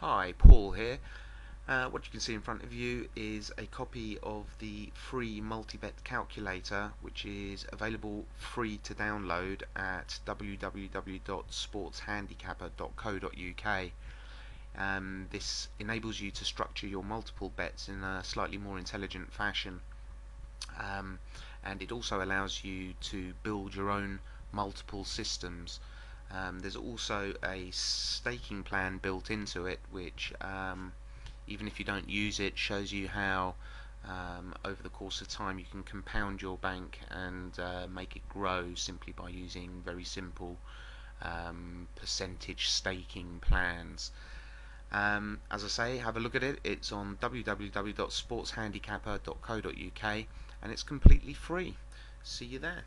Hi, Paul here. What you can see in front of you is a copy of the free multi-bet calculator, which is available free to download at www.sportshandicapper.co.uk. This enables you to structure your multiple bets in a slightly more intelligent fashion, um, and it also allows you to build your own multiple systems. There's also a staking plan built into it, which even if you don't use it, shows you how over the course of time you can compound your bank and make it grow simply by using very simple percentage staking plans. As I say, have a look at it. It's on www.sportshandicapper.co.uk and it's completely free. See you there.